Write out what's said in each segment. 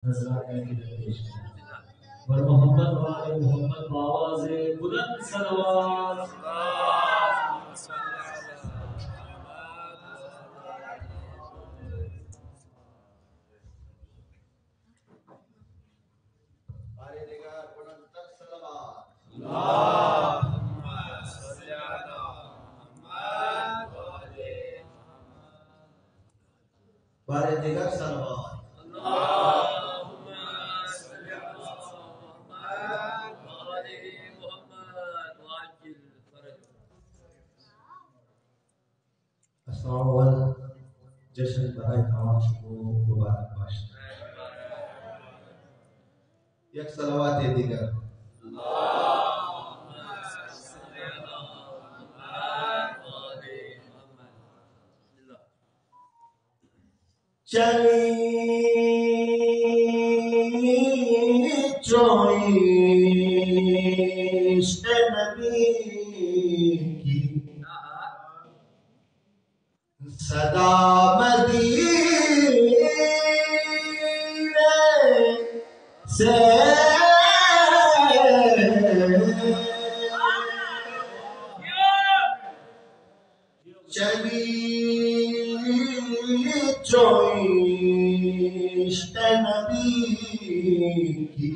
اور محمد والے محمد باواز بلند صلوات بارے دیگر صلوات اول جشن برائے تمام کو مبارک باش یک صلوات دیگر چلی چوئیش نبی کی صدا مدینے سے چلی چوئیش نبی کی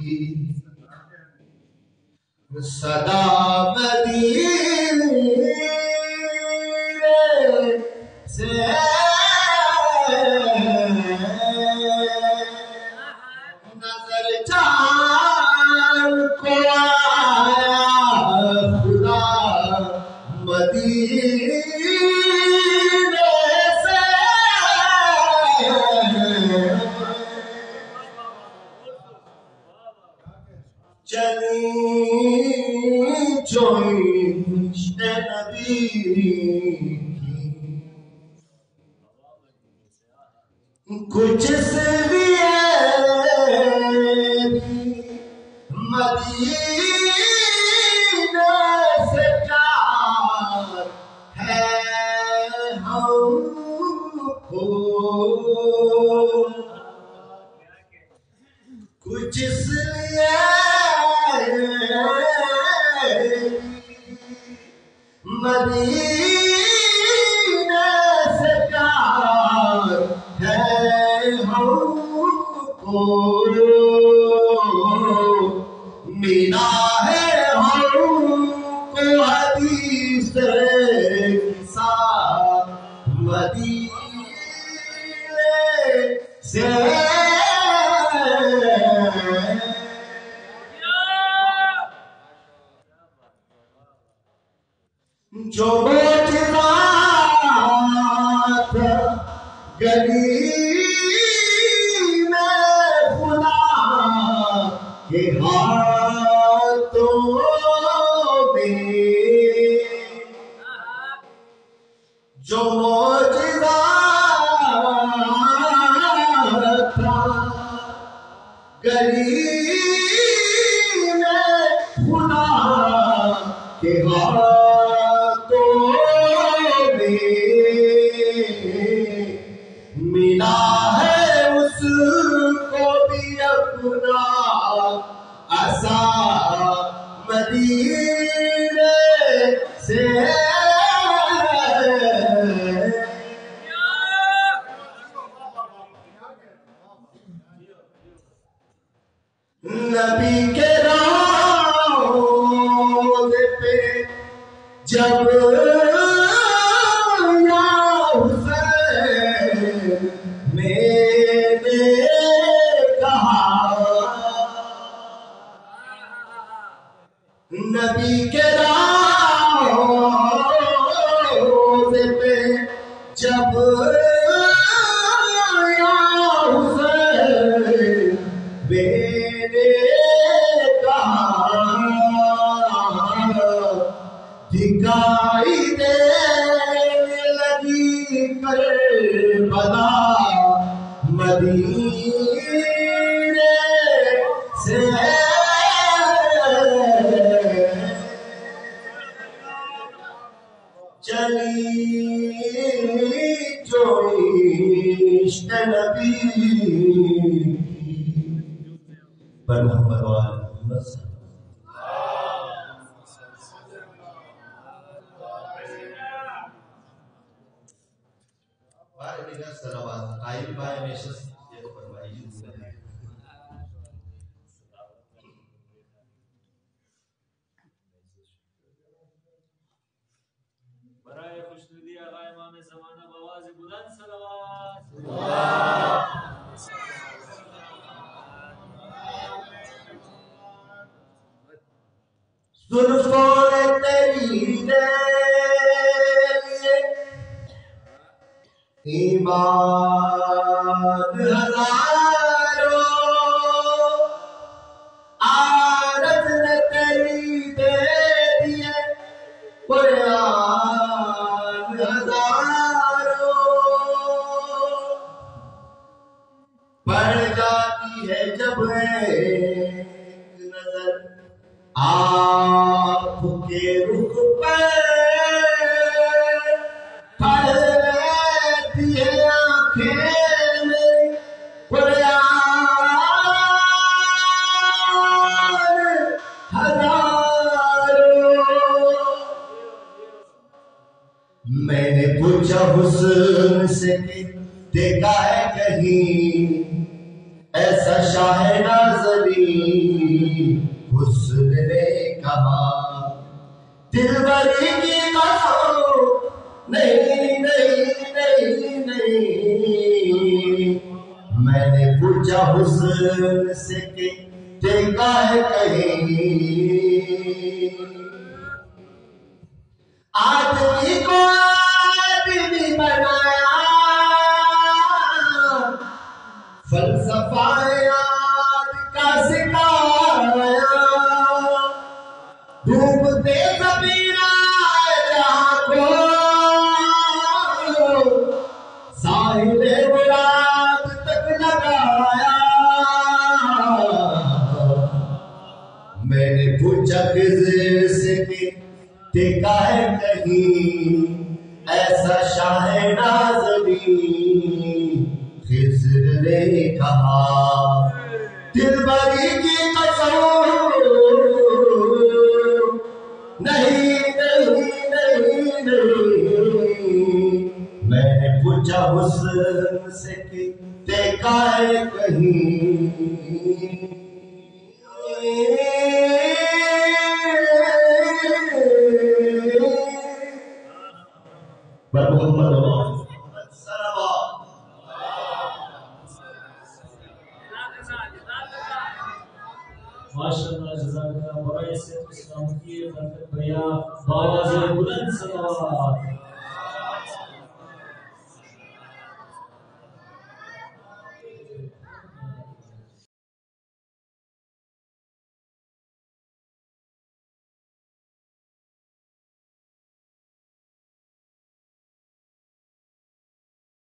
صدا مدینے سے نظر چار کو آیا خدا مدینے سے چلی چوئیش نبی کچھ اس لیے مدینہ سے پیار ہے ہم کو کچھ اس لیے مدینہ سے پیار ہے ہم کو ملا ہے ہم کو حدیث قصہ مدینے سے جو معجزات گلی میں خدا کے ہاتھوں میں جو معجزات گلی میں خدا کے ہاتھوں میں ملا ہے اس کو بھی اپنا عصا مدینے سے نبی کے روضے پہ جب یا حسین میں نے کہا نبی کے روضے پہ جب یا حسین میں نے کہا دکھائی پر محمد وآل محمد صلی اللہ علیہ وسلم صلوات قائم بائے نشست یہ فرمائی برائے خوشنودی آقا امام زمانہ بآواز بلند صلوات زلفوں نے تیری لیے ایمان ہزاروں عارض نے تیری دے دیے قرآن ہزاروں پڑ جاتی ہے جب ایک نظر آپ کے رخ پر پڑ لیتی ہے آنکھیں میری قرآن ہزاروں میں نے پوچھا حسن سے کہ دیکھا ہے کہیں ایسا شاہ ناظرین حسن نے کہا دلبری کی قسم نہیں نہیں نہیں نہیں میں نے پوچھا حسن سے کہ دیکھا ہے کہیں آدمی کو آدمی بنایا فلسفہ یاد کا سکھایا ڈوبتے زمین جہاں کو ساحل مراد تک لگایا میں نے پوچھا خضر سے کہ دیکھا ہے کہیں ایسا شاہ ناظرین خضر نے کہا دلبری کی قسم نہیں نہیں نہیں نہیں میں نے پوچھا حسن سے کہ دیکھا ہے کہیں پر محمد صلوات ماشاءاللہ جزاک اللہ برائے سے اسلام کی برکت بھیا بآواز بلند صلوات